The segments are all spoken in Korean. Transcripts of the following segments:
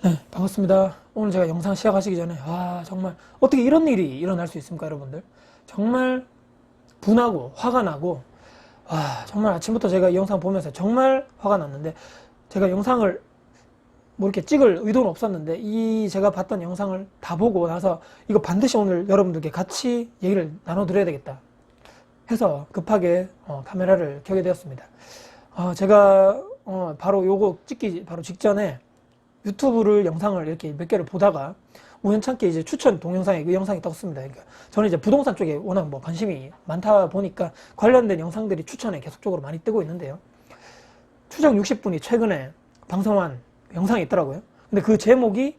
네, 반갑습니다. 오늘 제가 영상 시작하시기 전에 정말 어떻게 이런 일이 일어날 수 있습니까, 여러분들? 정말 분하고 화가 나고 정말 아침부터 제가 이 영상 보면서 정말 화가 났는데, 제가 영상을 뭐 이렇게 찍을 의도는 없었는데 이 제가 봤던 영상을 다 보고 나서 이거 반드시 오늘 여러분들께 같이 얘기를 나눠드려야 되겠다 해서 급하게 카메라를 켜게 되었습니다. 제가 바로 요거 찍기 바로 직전에 유튜브를 영상을 이렇게 몇 개를 보다가 우연찮게 이제 추천 동영상에 그 영상이 떴습니다. 그러니까 저는 이제 부동산 쪽에 워낙 뭐 관심이 많다 보니까 관련된 영상들이 추천에 계속적으로 많이 뜨고 있는데요. 추정 60분이 최근에 방송한 영상이 있더라고요. 근데 그 제목이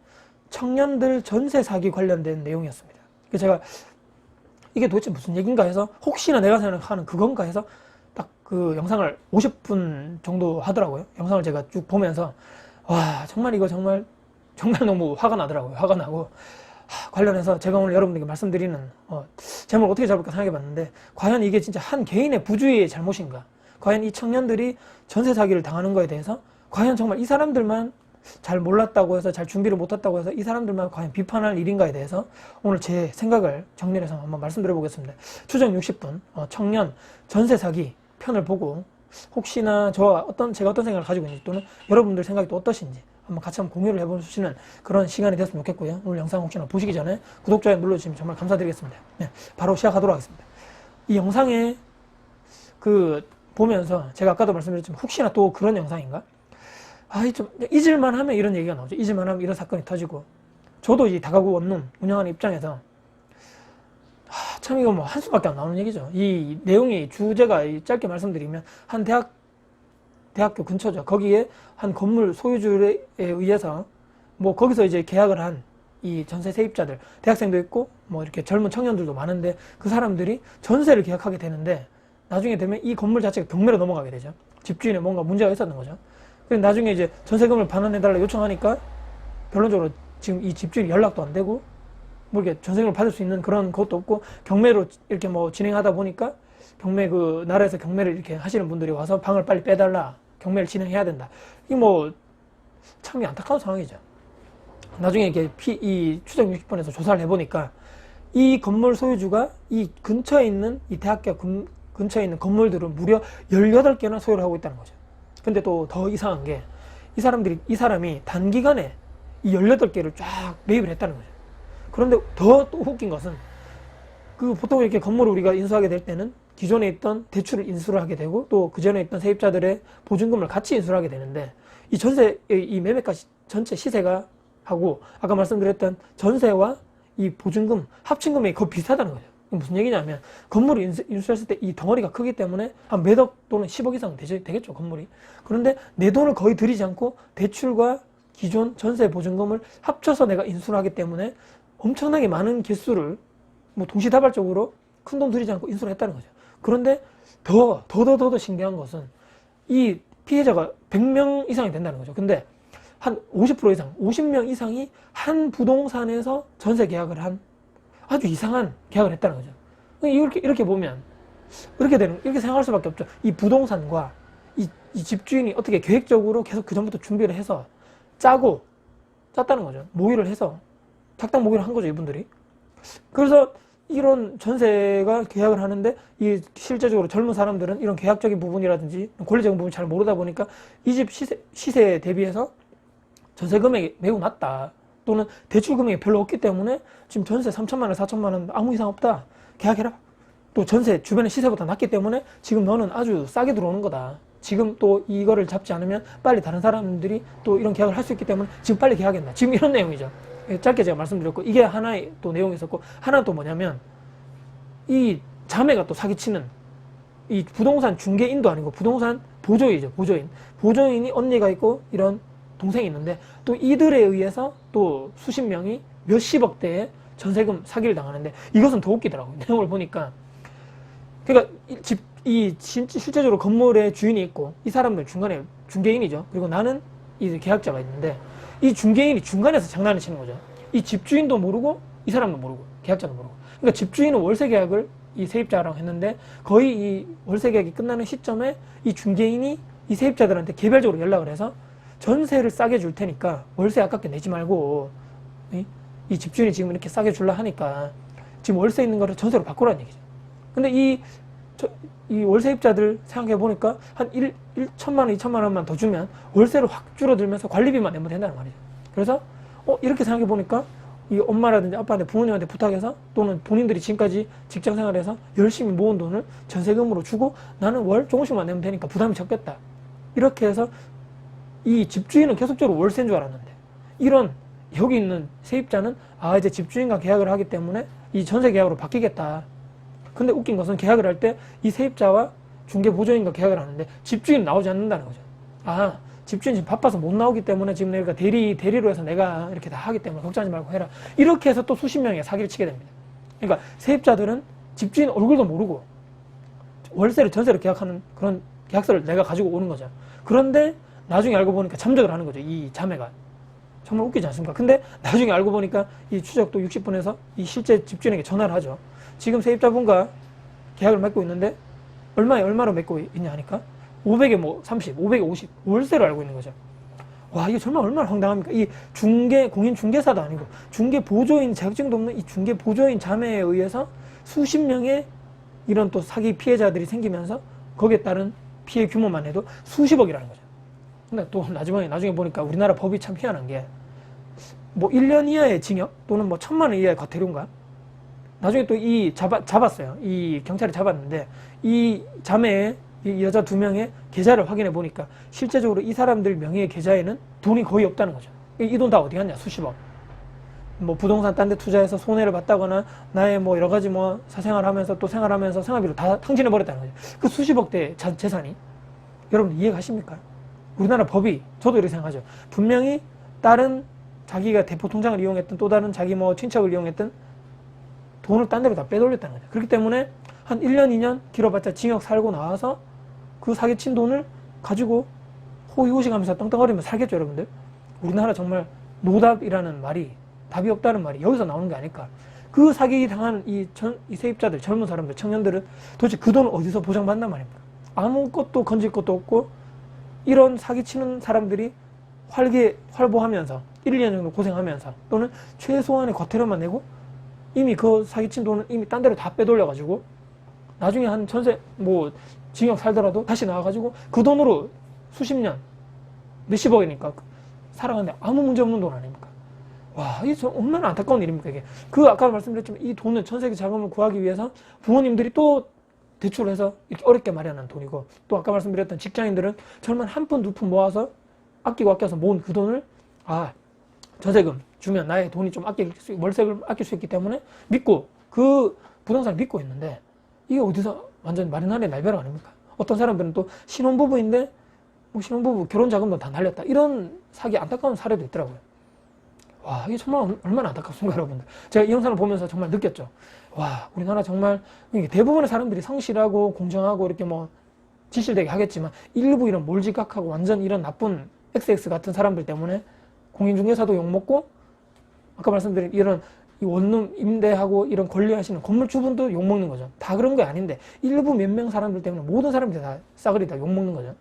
청년들 전세 사기 관련된 내용이었습니다. 그래서 제가 이게 도대체 무슨 얘기인가 해서 혹시나 내가 생각하는 그건가 해서 딱 그 영상을 50분 정도 하더라고요. 영상을 제가 쭉 보면서 정말 이거 정말 너무 화가 나더라고요. 화가 나고 관련해서 제가 오늘 여러분들께 말씀드리는 제목을 어떻게 잡을까 생각해 봤는데, 과연 이게 진짜 한 개인의 부주의의 잘못인가, 과연 이 청년들이 전세 사기를 당하는 거에 대해서 과연 정말 이 사람들만 잘 몰랐다고 해서, 잘 준비를 못했다고 해서 이 사람들만 과연 비판할 일인가에 대해서 오늘 제 생각을 정리해서 한번 말씀드려 보겠습니다. 추정 60분 청년 전세 사기 편을 보고 혹시나 제가 어떤 생각을 가지고 있는지, 또는 여러분들 생각이 또 어떠신지 한번 같이 한번 공유를 해보시는 그런 시간이 됐으면 좋겠고요. 오늘 영상 혹시나 보시기 전에 구독, 좋아요 눌러주시면 정말 감사드리겠습니다. 네, 바로 시작하도록 하겠습니다. 이 영상에 보면서 제가 아까도 말씀드렸지만 혹시나 또 그런 영상인가? 좀 잊을만 하면 이런 얘기가 나오죠. 잊을만 하면 이런 사건이 터지고, 저도 이 다가구 원룸 운영하는 입장에서 참 이거 뭐 한수밖에 안 나오는 얘기죠. 이 내용이 주제가 짧게 말씀드리면 한 대학교 근처죠. 거기에 한 건물 소유주에 의해서 뭐 거기서 이제 계약을 한 이 전세 세입자들, 대학생도 있고 뭐 이렇게 젊은 청년들도 많은데, 그 사람들이 전세를 계약하게 되는데 나중에 되면 이 건물 자체가 경매로 넘어가게 되죠. 집주인에 뭔가 문제가 있었던 거죠. 그래서 나중에 이제 전세금을 반환해달라 요청하니까 결론적으로 지금 이 집주인 연락도 안 되고 뭐 이렇게 전세금을 받을 수 있는 그런 것도 없고, 경매로 이렇게 뭐 진행하다 보니까 경매 나라에서 경매를 이렇게 하시는 분들이 와서 방을 빨리 빼달라, 경매를 진행해야 된다. 이 뭐 참 안타까운 상황이죠. 나중에 이렇게 이 추정 60분에서 조사를 해보니까 이 건물 소유주가 이 근처에 있는 이 대학교 근처에 있는 건물들은 무려 18개나 소유를 하고 있다는 거죠. 근데 또 더 이상한 게 이 사람이 단기간에 이 18개를 쫙 매입을 했다는 거죠. 그런데 더 또 웃긴 것은, 보통 이렇게 건물을 우리가 인수하게 될 때는 기존에 있던 대출을 인수를 하게 되고, 또 그전에 있던 세입자들의 보증금을 같이 인수를 하게 되는데, 이 이 매매가 전체 시세가 하고 아까 말씀드렸던 전세와 이 보증금 합친 금액이 거의 비슷하다는 거죠. 무슨 얘기냐면, 건물을 인수했을 때 이 덩어리가 크기 때문에 한 몇 억 또는 10억 이상 되겠죠, 건물이. 그런데 내 돈을 거의 들이지 않고 대출과 기존 전세 보증금을 합쳐서 내가 인수를 하기 때문에 엄청나게 많은 개수를 뭐 동시다발적으로 큰 돈 들이지 않고 인수를 했다는 거죠. 그런데 더 신기한 것은 이 피해자가 100명 이상이 된다는 거죠. 근데 한 50% 이상, 50명 이상이 한 부동산에서 전세 계약을 한 아주 이상한 계약을 했다는 거죠. 이렇게 보면 이렇게 생각할 수밖에 없죠. 이 부동산과 이 집주인이 어떻게 계획적으로 계속 그전부터 준비를 해서 짰다는 거죠. 모의를 해서 작당 모의를 한 거죠, 이분들이. 그래서 이런 전세가 계약을 하는데, 이 실제적으로 젊은 사람들은 이런 계약적인 부분이라든지 권리적인 부분을 잘 모르다 보니까 이 집 시세에 대비해서 전세 금액이 매우 낮다, 또는 대출 금액이 별로 없기 때문에 지금 전세 3천만 원, 4천만 원 아무 이상 없다, 계약해라. 또 전세 주변의 시세보다 낮기 때문에 지금 너는 아주 싸게 들어오는 거다. 지금 또 이거를 잡지 않으면 빨리 다른 사람들이 또 이런 계약을 할 수 있기 때문에 지금 빨리 계약했나. 지금 이런 내용이죠. 짧게 제가 말씀드렸고, 이게 하나의 또 내용이 있었고, 하나는 또 뭐냐면, 이 자매가 또 사기치는 이 부동산 중개인도 아니고 부동산 보조인이죠. 보조인이 언니가 있고 이런 동생이 있는데, 또 이들에 의해서 또 수십 명이 몇십억대의 전세금 사기를 당하는데, 이것은 더 웃기더라고요. 내용을 보니까. 그러니까 실제적으로 건물의 주인이 있고, 이 사람들 중간에 중개인이죠. 그리고 나는 이 계약자가 있는데, 이 중개인이 중간에서 장난을 치는 거죠. 이 집주인도 모르고 이 사람도 모르고 계약자도 모르고. 그러니까 집주인은 월세 계약을 이 세입자랑 했는데, 거의 이 월세 계약이 끝나는 시점에 이 중개인이 이 세입자들한테 개별적으로 연락을 해서 전세를 싸게 줄 테니까 월세 아깝게 내지 말고 이 집주인이 지금 이렇게 싸게 줄라 하니까 지금 월세 있는 거를 전세로 바꾸라는 얘기죠. 근데 이 월세입자들 생각해 보니까 한 1천만 원, 2천만 원만 더 주면 월세를 확 줄어들면서 관리비만 내면 된다는 말이죠. 그래서 이렇게 생각해 보니까 이 엄마라든지 아빠한테 부모님한테 부탁해서 또는 본인들이 지금까지 직장 생활해서 열심히 모은 돈을 전세금으로 주고 나는 월 조금씩만 내면 되니까 부담이 적겠다. 이렇게 해서 이 집주인은 계속적으로 월세인 줄 알았는데 이런 여기 있는 세입자는 이제 집주인과 계약을 하기 때문에 이 전세 계약으로 바뀌겠다. 근데 웃긴 것은 계약을 할 때 이 세입자와 중개보조인과 계약을 하는데 집주인은 나오지 않는다는 거죠. 집주인 지금 바빠서 못 나오기 때문에 지금 내가 대리로 해서 내가 이렇게 다 하기 때문에 걱정하지 말고 해라. 이렇게 해서 또 수십 명의 사기를 치게 됩니다. 그러니까 세입자들은 집주인 얼굴도 모르고 월세를 전세로 계약하는 그런 계약서를 내가 가지고 오는 거죠. 그런데 나중에 알고 보니까 잠적을 하는 거죠. 이 자매가. 정말 웃기지 않습니까? 근데 나중에 알고 보니까 이 추적도 60분에서 이 실제 집주인에게 전화를 하죠. 지금 세입자분과 계약을 맺고 있는데 얼마로 맺고 있냐 하니까 500에 뭐 30, 500에 50 월세로 알고 있는 거죠. 와, 이게 정말 얼마나 황당합니까? 이 공인 중개사도 아니고 중개 보조인 자격증도 없는 이 중개 보조인 자매에 의해서 수십 명의 이런 또 사기 피해자들이 생기면서 거기에 따른 피해 규모만 해도 수십억이라는 거죠. 근데 또 나중에 보니까 우리나라 법이 참 희한한 게 뭐 1년 이하의 징역 또는 뭐 1,000만 원 이하의 과태료인가? 나중에 또 잡았어요. 이 경찰이 잡았는데 이 자매의 이 여자 2명의 계좌를 확인해 보니까 실제적으로 이 사람들 명의의 계좌에는 돈이 거의 없다는 거죠. 이 돈 다 어디 갔냐? 수십억. 뭐 부동산 딴 데 투자해서 손해를 봤다거나 나의 뭐 여러 가지 뭐 사생활하면서 또 생활하면서 생활비로 다 탕진해 버렸다는 거죠. 그 수십억대 재산이 여러분 이해가십니까? 우리나라 법이 저도 이렇게 생각하죠. 분명히 다른 자기가 대포 통장을 이용했던 또 다른 자기 뭐 친척을 이용했던 돈을 딴 데로 다 빼돌렸다는 거죠. 그렇기 때문에 한 1년, 2년 길어봤자 징역 살고 나와서 그 사기친 돈을 가지고 호의호식하면서 떵떵거리며 살겠죠, 여러분들. 우리나라 정말 노답이라는 말이 답이 없다는 말이 여기서 나오는 게 아닐까. 그 사기 당한 이 세입자들, 젊은 사람들, 청년들은 도대체 그 돈을 어디서 보장받단 말입니까? 아무것도 건질 것도 없고 이런 사기치는 사람들이 활보하면서 1, 2년 정도 고생하면서 또는 최소한의 과태료만 내고 이미 그 사기친 돈은 이미 딴 데로 다 빼돌려가지고 나중에 한 전세 뭐 징역 살더라도 다시 나와가지고 그 돈으로 수십 년 몇십억이니까 살아가는데 아무 문제 없는 돈 아닙니까? 와, 이게 얼마나 안타까운 일입니까 이게. 아까 말씀드렸지만 이 돈은 전세 자금을 구하기 위해서 부모님들이 또 대출을 해서 이렇게 어렵게 마련한 돈이고 또 아까 말씀드렸던 직장인들은 정말 한 푼, 2푼 모아서 아껴서 모은 그 돈을 전세금 주면 나의 돈이 좀 월세를 아낄 수 있기 때문에 믿고 그 부동산을 믿고 있는데 이게 어디서 완전 마른 하늘의 날벼락 아닙니까? 어떤 사람들은 또 신혼부부인데 뭐 신혼부부 결혼 자금도 다 날렸다 이런 사기 안타까운 사례도 있더라고요. 와, 이게 정말 얼마나 안타깝습니까 여러분들. 제가 이 영상을 보면서 정말 느꼈죠. 와, 우리나라 정말 대부분의 사람들이 성실하고 공정하고 이렇게 뭐 지실되게 하겠지만 일부 이런 몰지각하고 완전 이런 나쁜 XX 같은 사람들 때문에 공인중개사도 욕먹고 아까 말씀드린 이런 원룸 임대하고 이런 관리하시는 건물주분도 욕먹는 거죠. 다 그런 게 아닌데 일부 몇 명 사람들 때문에 모든 사람들이 다 싸그리 다 욕먹는 거죠.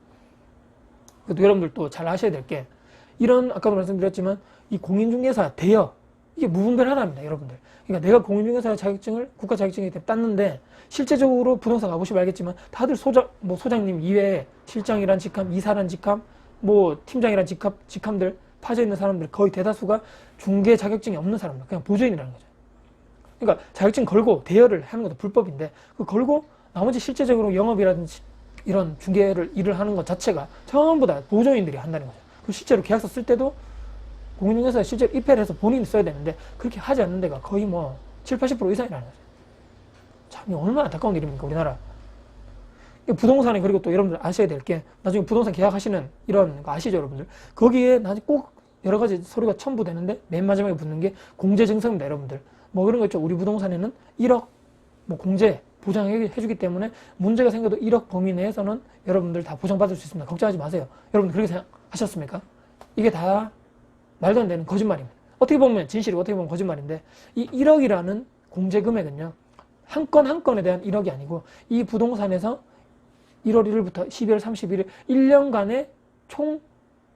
그래도 여러분들 또 잘 아셔야 될 게 이런 아까도 말씀드렸지만 이 공인중개사 대여 이게 무분별하답니다 여러분들. 그러니까 내가 공인중개사 자격증을 국가 자격증이 땄는데 실제적으로 부동산 가보시면 알겠지만 다들 소장님 이외에 실장이란 직함, 이사란 직함, 뭐 팀장이란 직함들 파져 있는 사람들 거의 대다수가 중개 자격증이 없는 사람들, 그냥 보조인이라는 거죠. 그러니까 자격증 걸고 대여를 하는 것도 불법인데 그 걸고 나머지 실제적으로 영업이라든지 이런 중개를 일을 하는 것 자체가 전부 다 보조인들이 한다는 거죠. 그 실제로 계약서 쓸 때도 공인중개사에 실제로 입회를 해서 본인이 써야 되는데 그렇게 하지 않는 데가 거의 뭐 7, 80% 이상이라는 거죠. 참 얼마나 안타까운 일입니까 우리나라. 부동산에 그리고 또 여러분들 아셔야 될 게 나중에 부동산 계약하시는 이런 거 아시죠 여러분들? 거기에 나중에 꼭 여러 가지 서류가 첨부되는데 맨 마지막에 붙는 게 공제증서입니다 여러분들. 뭐 그런 거 있죠. 우리 부동산에는 1억 뭐 공제 보장해주기 때문에 문제가 생겨도 1억 범위 내에서는 여러분들 다 보장받을 수 있습니다. 걱정하지 마세요. 여러분들 그렇게 생각하셨습니까? 이게 다 말도 안 되는 거짓말입니다. 어떻게 보면 진실이고 어떻게 보면 거짓말인데 이 1억이라는 공제 금액은요. 한 건 한 건에 대한 1억이 아니고 이 부동산에서 1월 1일부터 12월 31일 1년간의 총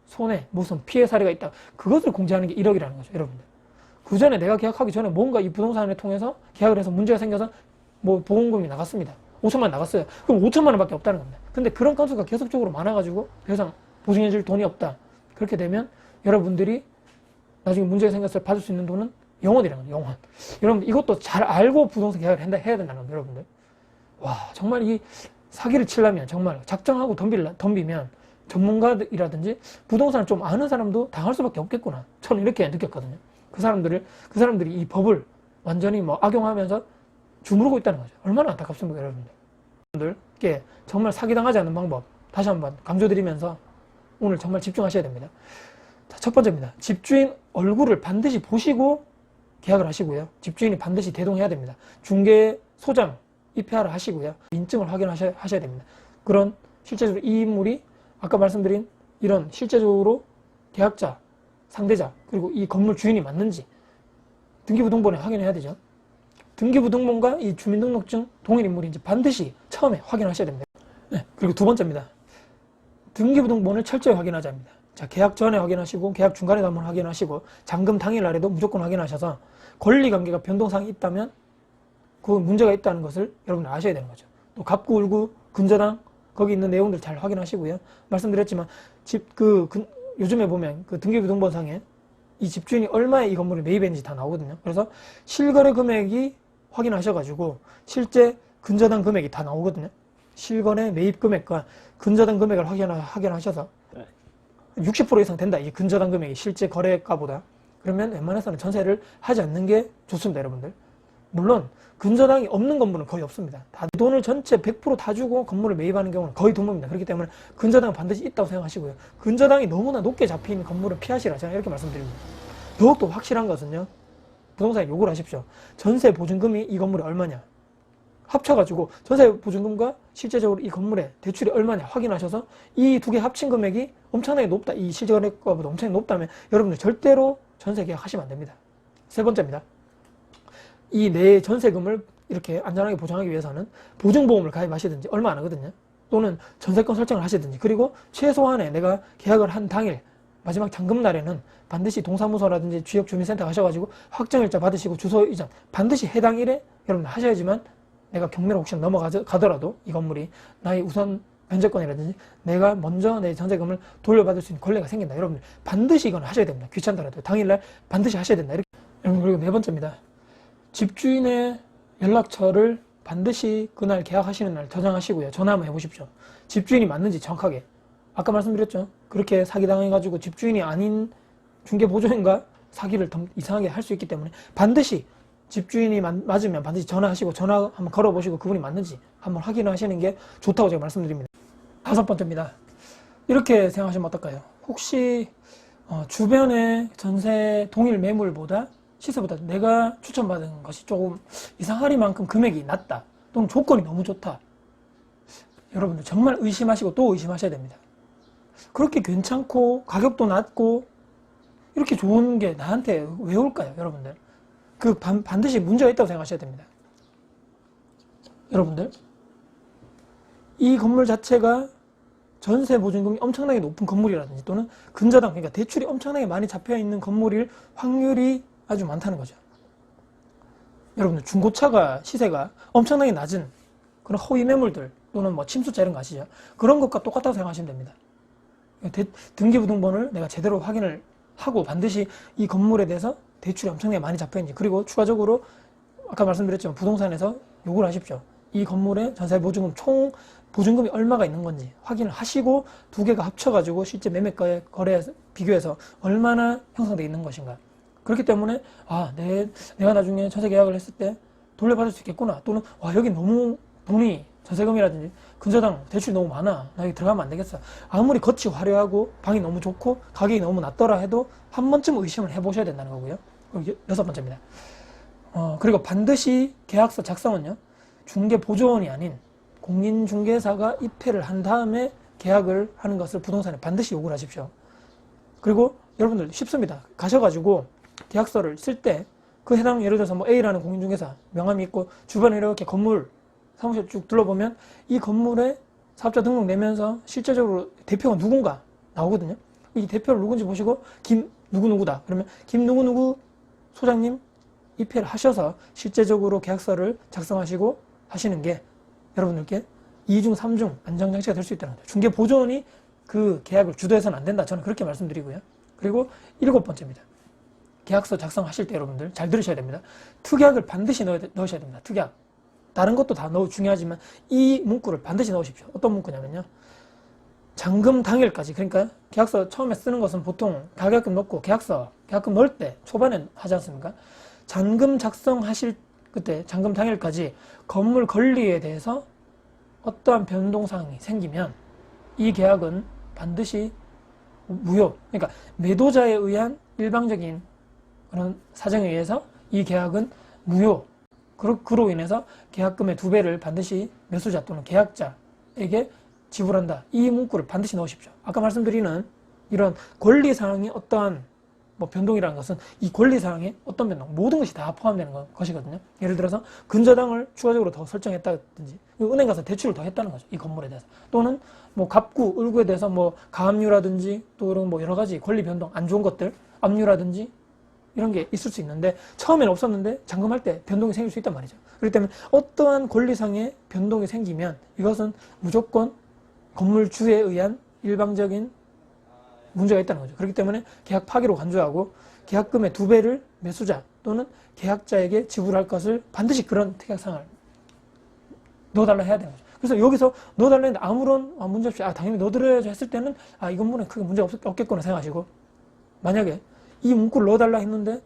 손해, 무슨 피해 사례가 있다. 그것을 공제하는 게 1억이라는 거죠, 여러분들. 그 전에 내가 계약하기 전에 뭔가 이 부동산을 통해서 계약을 해서 문제가 생겨서 뭐 보험금이 나갔습니다. 5천만 나갔어요. 그럼 5천만 원밖에 없다는 겁니다. 근데 그런 건수가 계속적으로 많아가지고 더 이상 보증해줄 돈이 없다. 그렇게 되면 여러분들이 나중에 문제가 생겼을 때 받을 수 있는 돈은 영원이라는 거죠, 영원. 여러분 이것도 잘 알고 부동산 계약을 해야 된다는 겁니다, 여러분들. 와, 정말 이 사기를 치려면 정말 작정하고 덤비면 전문가들이라든지 부동산을 좀 아는 사람도 당할 수밖에 없겠구나. 저는 이렇게 느꼈거든요. 그 사람들이 이 법을 완전히 뭐 악용하면서 주무르고 있다는 거죠. 얼마나 안타깝습니까, 여러분들께 정말 사기당하지 않는 방법 다시 한번 강조드리면서 오늘 정말 집중하셔야 됩니다. 자, 첫 번째입니다. 집주인 얼굴을 반드시 보시고 계약을 하시고요. 집주인이 반드시 대동해야 됩니다. 중개 소장 입회하러 하시고요. 인증을 확인하셔야 됩니다. 그런 실제적으로 이 인물이 아까 말씀드린 이런 실제적으로 계약자, 상대자, 그리고 이 건물 주인이 맞는지 등기부등본에 확인해야 되죠. 등기부등본과 이 주민등록증 동일 인물인지 반드시 처음에 확인하셔야 됩니다. 네, 그리고 두 번째입니다. 등기부등본을 철저히 확인하자 합니다. 자, 계약 전에 확인하시고 계약 중간에도 한번 확인하시고 잔금 당일 날에도 무조건 확인하셔서 권리관계가 변동사항이 있다면 그 문제가 있다는 것을 여러분들 아셔야 되는 거죠. 또 갑구, 울구, 근저당 거기 있는 내용들 잘 확인하시고요. 말씀드렸지만 요즘에 보면 그 등기부등본상에 이 집주인이 얼마에 이 건물을 매입했는지 다 나오거든요. 그래서 실거래 금액이 확인하셔가지고 실제 근저당 금액이 다 나오거든요. 실거래 매입 금액과 근저당 금액을 확인하셔서 60% 이상 된다. 이 근저당 금액이 실제 거래가보다. 그러면 웬만해서는 전세를 하지 않는 게 좋습니다, 여러분들. 물론 근저당이 없는 건물은 거의 없습니다. 다 돈을 전체 100% 다 주고 건물을 매입하는 경우는 거의 드뭅니다. 그렇기 때문에 근저당은 반드시 있다고 생각하시고요. 근저당이 너무나 높게 잡힌 건물은 피하시라. 제가 이렇게 말씀드립니다. 더욱더 확실한 것은요. 부동산에 요구를 하십시오. 전세 보증금이 이 건물에 얼마냐. 합쳐가지고 전세 보증금과 실제적으로 이 건물의 대출이 얼마냐 확인하셔서 이 두 개 합친 금액이 엄청나게 높다. 이 실거래가보다 엄청나게 높다면 여러분들 절대로 전세 계약하시면 안 됩니다. 세 번째입니다. 이 내 전세금을 이렇게 안전하게 보장하기 위해서는 보증보험을 가입하시든지 얼마 안 하거든요. 또는 전세권 설정을 하시든지 그리고 최소한의 내가 계약을 한 당일 마지막 잔금날에는 반드시 동사무소라든지 지역주민센터 가셔가지고 확정일자 받으시고 주소 이전 반드시 해당 일에 여러분 하셔야지만 내가 경매로 혹시 넘어가더라도 이 건물이 나의 우선 변제권이라든지 내가 먼저 내 전세금을 돌려받을 수 있는 권리가 생긴다. 여러분들 반드시 이건 하셔야 됩니다. 귀찮더라도 당일날 반드시 하셔야 된다. 여러분 그리고 네 번째입니다. 집주인의 연락처를 반드시 그날 계약하시는 날 저장하시고요. 전화 한번 해보십시오. 집주인이 맞는지 정확하게. 아까 말씀드렸죠. 그렇게 사기당해가지고 집주인이 아닌 중개보조인과 사기를 이상하게 할 수 있기 때문에 반드시 집주인이 맞으면 반드시 전화하시고 전화 한번 걸어보시고 그분이 맞는지 한번 확인하시는 게 좋다고 제가 말씀드립니다. 다섯 번째입니다. 이렇게 생각하시면 어떨까요? 혹시 주변의 전세 동일 매물보다 시세보다 내가 추천받은 것이 조금 이상하리만큼 금액이 낮다 또는 조건이 너무 좋다. 여러분들 정말 의심하시고 또 의심하셔야 됩니다. 그렇게 괜찮고 가격도 낮고 이렇게 좋은 게 나한테 왜 올까요, 여러분들? 반드시 문제가 있다고 생각하셔야 됩니다. 여러분들 이 건물 자체가 전세 보증금이 엄청나게 높은 건물이라든지 또는 근저당 그러니까 대출이 엄청나게 많이 잡혀있는 건물일 확률이 아주 많다는 거죠. 여러분들 중고차가 시세가 엄청나게 낮은 그런 허위 매물들 또는 뭐 침수자 이런 거 아시죠? 그런 것과 똑같다고 생각하시면 됩니다. 등기부등본을 내가 제대로 확인을 하고 반드시 이 건물에 대해서 대출이 엄청나게 많이 잡혀있는지 그리고 추가적으로 아까 말씀드렸지만 부동산에서 요구를 하십시오. 이 건물의 전세 보증금 총 보증금이 얼마가 있는 건지 확인을 하시고 두 개가 합쳐가지고 실제 매매가의 거래에 비교해서 얼마나 형성되어 있는 것인가. 그렇기 때문에 내가 나중에 전세 계약을 했을 때 돌려받을 수 있겠구나 또는 여기 너무 돈이 전세금이라든지 근저당 대출이 너무 많아 나 여기 들어가면 안 되겠어. 아무리 겉이 화려하고 방이 너무 좋고 가격이 너무 낮더라 해도 한 번쯤 의심을 해보셔야 된다는 거고요. 여섯 번째입니다. 그리고 반드시 계약서 작성은요 중개보조원이 아닌 공인중개사가 입회를 한 다음에 계약을 하는 것을 부동산에 반드시 요구를 하십시오. 그리고 여러분들 쉽습니다. 가셔가지고 계약서를 쓸 때 그 해당 예를 들어서 뭐 A라는 공인중개사 명함이 있고 주변에 이렇게 건물 사무실 쭉 둘러보면 이 건물에 사업자 등록 내면서 실제적으로 대표가 누군가 나오거든요. 이 대표를 누군지 보시고 김 누구누구다. 그러면 김 누구누구 소장님 입회를 하셔서 실제적으로 계약서를 작성하시고 하시는 게 여러분들께 2중, 3중 안정장치가 될 수 있다는 거죠. 중개보조원이 그 계약을 주도해서는 안 된다. 저는 그렇게 말씀드리고요. 그리고 7번째입니다. 계약서 작성하실 때 여러분들 잘 들으셔야 됩니다. 특약을 반드시 넣으셔야 됩니다. 특약. 다른 것도 다 중요하지만 이 문구를 반드시 넣으십시오. 어떤 문구냐면요. 잔금 당일까지, 그러니까 계약서 처음에 쓰는 것은 보통 가격금 넣고 계약금 넣을 때 초반에 하지 않습니까? 잔금 작성하실 그때 잔금 당일까지 건물 권리에 대해서 어떠한 변동사항이 생기면 이 계약은 반드시 무효. 그러니까 매도자에 의한 일방적인 그런 사정에 의해서 이 계약은 무효. 그로 인해서 계약금의 2배를 반드시 매수자 또는 계약자에게 지불한다. 이 문구를 반드시 넣으십시오. 아까 말씀드리는 이런 권리사항이 어떠한 변동이라는 것은 이 권리사항에 어떤 변동, 모든 것이 다 포함되는 것이거든요. 예를 들어서 근저당을 추가적으로 더 설정했다든지 은행 가서 대출을 더 했다는 거죠. 이 건물에 대해서. 또는 갑구, 을구에 대해서 가압류라든지 또 이런 여러 가지 권리 변동, 안 좋은 것들, 압류라든지 이런 게 있을 수 있는데 처음에는 없었는데 잔금할 때 변동이 생길 수 있단 말이죠. 그렇기 때문에 어떠한 권리상의 변동이 생기면 이것은 무조건 건물주에 의한 일방적인 문제가 있다는 거죠. 그렇기 때문에 계약 파기로 간주하고 계약금의 2배를 매수자 또는 계약자에게 지불할 것을 반드시 그런 특약사항을 넣어달라 해야 되는 거죠. 그래서 여기서 넣어달라 했는데 아무런 문제 없이 당연히 넣어드려야죠 했을 때는 이 건물은 크게 문제 없겠구나 생각하시고, 만약에 이 문구를 넣어달라 했는데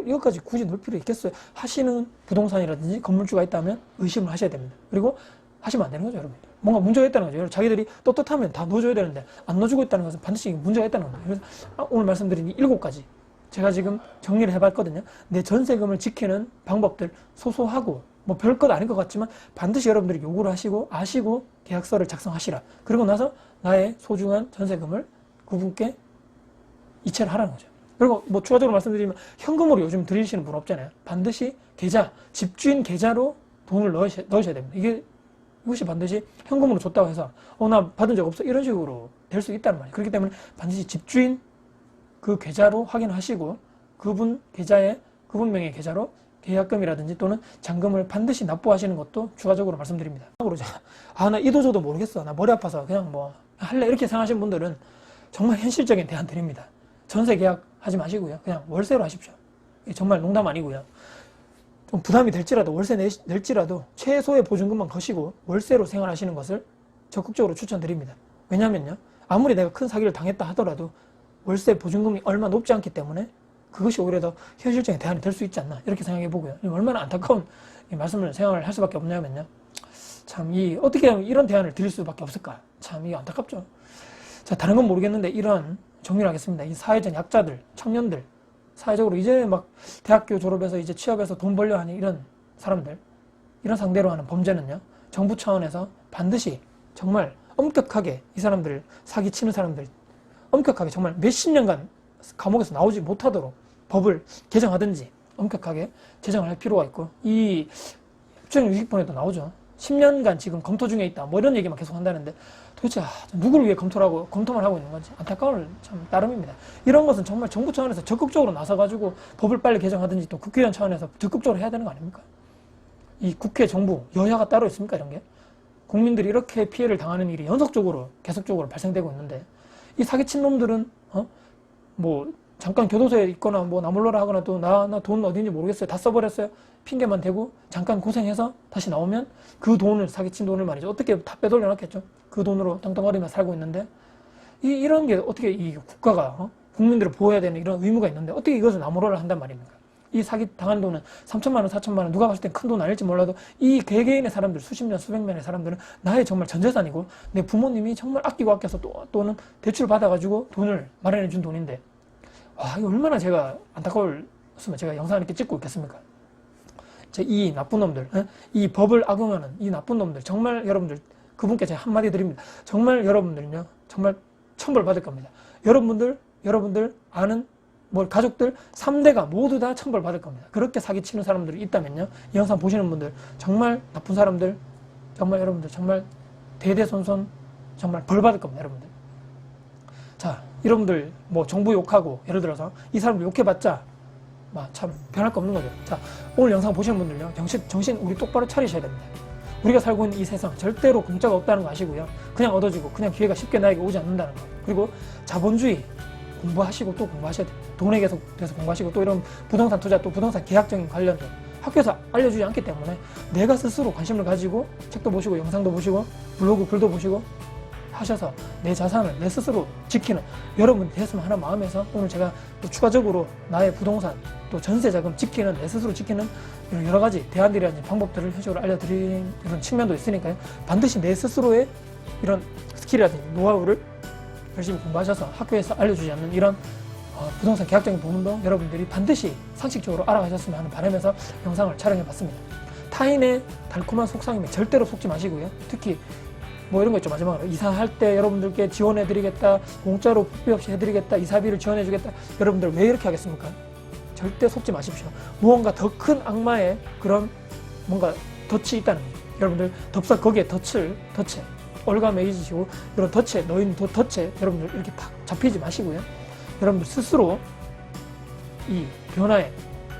이거까지 굳이 넣을 필요 있겠어요 하시는 부동산이라든지 건물주가 있다면 의심을 하셔야 됩니다. 그리고 하시면 안 되는 거죠, 여러분. 뭔가 문제가 있다는 거죠. 자기들이 떳떳하면 다 넣어줘야 되는데 안 넣어주고 있다는 것은 반드시 문제가 있다는 겁니다. 그래서 오늘 말씀드린 이 7가지 제가 지금 정리를 해봤거든요. 내 전세금을 지키는 방법들 소소하고 별것 아닌 것 같지만 반드시 여러분들이 요구를 하시고 아시고 계약서를 작성하시라. 그리고 나서 나의 소중한 전세금을 그분께 이체를 하라는 거죠. 그리고 추가적으로 말씀드리면 현금으로 요즘 드리시는 분 없잖아요. 반드시 계좌, 집주인 계좌로 돈을 넣으셔야 됩니다. 이것이 반드시 현금으로 줬다고 해서 나 받은 적 없어 이런 식으로 될 수 있다는 말이에요. 그렇기 때문에 반드시 집주인 그 계좌로 확인하시고 그분 명의 계좌로 계약금이라든지 또는 잔금을 반드시 납부하시는 것도 추가적으로 말씀드립니다. 나 이도저도 모르겠어. 나 머리 아파서 그냥 할래 이렇게 생각하시는 분들은 정말 현실적인 대안 드립니다. 전세 계약 하지 마시고요. 그냥 월세로 하십시오. 정말 농담 아니고요. 좀 부담이 될지라도 월세 낼지라도 최소의 보증금만 거시고 월세로 생활하시는 것을 적극적으로 추천드립니다. 왜냐면요, 아무리 내가 큰 사기를 당했다 하더라도 월세 보증금이 얼마 높지 않기 때문에 그것이 오히려 더 현실적인 대안이 될 수 있지 않나 이렇게 생각해 보고요. 얼마나 안타까운 말씀을 생각을 할 수밖에 없냐면요, 참 어떻게 하면 이런 대안을 드릴 수밖에 없을까, 참 안타깝죠. 자, 다른 건 모르겠는데 이런 정리를 하겠습니다. 이 사회적 약자들, 청년들, 사회적으로 이제 대학교 졸업해서 이제 취업해서 돈 벌려 하는 이런 사람들, 이런 상대로 하는 범죄는요, 정부 차원에서 반드시 정말 엄격하게 이 사람들을 사기치는 사람들 엄격하게 정말 몇십 년간 감옥에서 나오지 못하도록 법을 개정하든지 엄격하게 제정을 할 필요가 있고, 이 법정유식본에도 나오죠. 10년간 지금 검토 중에 있다 이런 얘기만 계속 한다는데 도대체 누구를 위해 검토만 하고 있는 건지 안타까움을 참 따름입니다. 이런 것은 정말 정부 차원에서 적극적으로 나서가지고 법을 빨리 개정하든지 또 국회의원 차원에서 적극적으로 해야 되는 거 아닙니까? 이 국회, 정부, 여야가 따로 있습니까? 이런 게 국민들이 이렇게 피해를 당하는 일이 연속적으로 계속적으로 발생되고 있는데 이 사기친 놈들은 잠깐 교도소에 있거나 나몰라라 하거나 또 나 돈 어딘지 모르겠어요 다 써버렸어요 핑계만 대고 잠깐 고생해서 다시 나오면 그 돈을, 사기친 돈을 말이죠, 어떻게 다 빼돌려 놨겠죠. 그 돈으로 떵떵거리며 살고 있는데 이런 게 어떻게 이 국가가 국민들을 보호해야 되는 이런 의무가 있는데 어떻게 이것을 나몰라라 한단 말입니까? 이 사기 당한 돈은 3천만 원, 4천만 원, 누가 봤을 땐 큰 돈 아닐지 몰라도 이 개개인의 사람들, 수십 년, 수백 년의 사람들은 나의 정말 전 재산이고 내 부모님이 정말 아끼고 아껴서 또는 대출 받아가지고 돈을 마련해 준 돈인데 이거 얼마나 제가 안타까웠으면 제가 영상을 이렇게 찍고 있겠습니까? 이 나쁜 놈들, 이 법을 악용하는 이 나쁜 놈들, 정말 여러분들 그분께 제가 한마디 드립니다. 정말 여러분들은요, 정말 천벌 받을 겁니다. 여러분들 아는 가족들 3대가 모두 다 천벌 받을 겁니다. 그렇게 사기치는 사람들이 있다면요, 이 영상 보시는 분들 정말 나쁜 사람들, 정말 여러분들 정말 대대손손 정말 벌 받을 겁니다. 여러분들 자, 여러분들 뭐 정부 욕하고 예를 들어서 이 사람들 욕해봤자 참 변할 거 없는 거죠. 자, 오늘 영상 보시는 분들요, 정신 우리 똑바로 차리셔야 됩니다. 우리가 살고 있는 이 세상 절대로 공짜가 없다는 거 아시고요. 그냥 얻어지고 그냥 기회가 쉽게 나에게 오지 않는다는 거. 그리고 자본주의 공부하시고 또 공부하셔야 돼요. 돈에 계속 돼서 공부하시고 또 이런 부동산 투자 또 부동산 계약적인 관련된 학교에서 알려주지 않기 때문에 내가 스스로 관심을 가지고 책도 보시고 영상도 보시고 블로그 글도 보시고 하셔서 내 자산을 내 스스로 지키는 여러분 됐으면 하는 마음에서 오늘 제가 또 추가적으로 나의 부동산 또 전세 자금 지키는 내 스스로 지키는 이런 여러 가지 대안들이라든지 방법들을 현실적으로 알려드린 이런 측면도 있으니까요. 반드시 내 스스로의 이런 스킬이라든지 노하우를 열심히 공부하셔서 학교에서 알려주지 않는 이런 부동산 계약적인 부분도 여러분들이 반드시 상식적으로 알아가셨으면 하는 바람에서 영상을 촬영해봤습니다. 타인의 달콤한 속상임에 절대로 속지 마시고요. 특히 뭐 이런 거 있죠. 마지막으로 이사할 때 여러분들께 지원해드리겠다, 공짜로 복비 없이 해드리겠다, 이사비를 지원해주겠다. 여러분들 왜 이렇게 하겠습니까? 절대 속지 마십시오. 무언가 더 큰 악마의 그런 뭔가 덫이 있다는 거죠. 여러분들 덥석 거기에 덫에 올가매이시고 이런 덫에 놓인 덫에 여러분들 이렇게 탁 잡히지 마시고요. 여러분들 스스로 이 변화에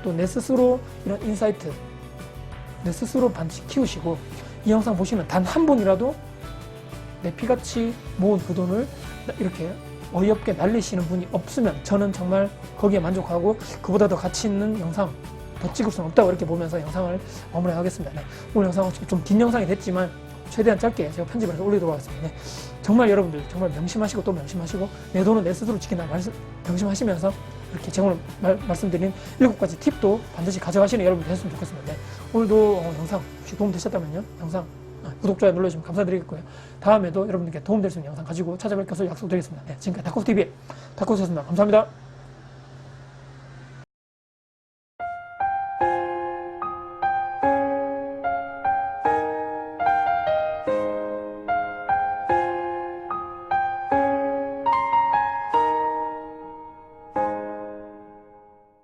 또 내 스스로 이런 인사이트 내 스스로 반드시 키우시고 이 영상 보시면 단 한 분이라도 내 피같이 모은 그 돈을 이렇게 어이없게 날리시는 분이 없으면 저는 정말 거기에 만족하고 그보다 더 가치 있는 영상 더 찍을 수는 없다고 이렇게 보면서 영상을 마무리하겠습니다. 네. 오늘 영상은 좀 긴 영상이 됐지만 최대한 짧게 제가 편집을 해서 올리도록 하겠습니다. 네. 정말 여러분들 정말 명심하시고 또 명심하시고 내 돈은 내 스스로 지킨다 명심하시면서 이렇게 제가 오늘 말씀드린 7가지 팁도 반드시 가져가시는 여러분들 됐으면 좋겠습니다. 네. 오늘도 영상 혹시 도움 되셨다면요. 영상 구독, 좋아요 눌러주시면 감사드리겠고요. 다음에도 여러분들께 도움될 수 있는 영상 가지고 찾아뵐 것을 약속드리겠습니다. 네, 지금까지 다코TV의 다코였습니다. 감사합니다.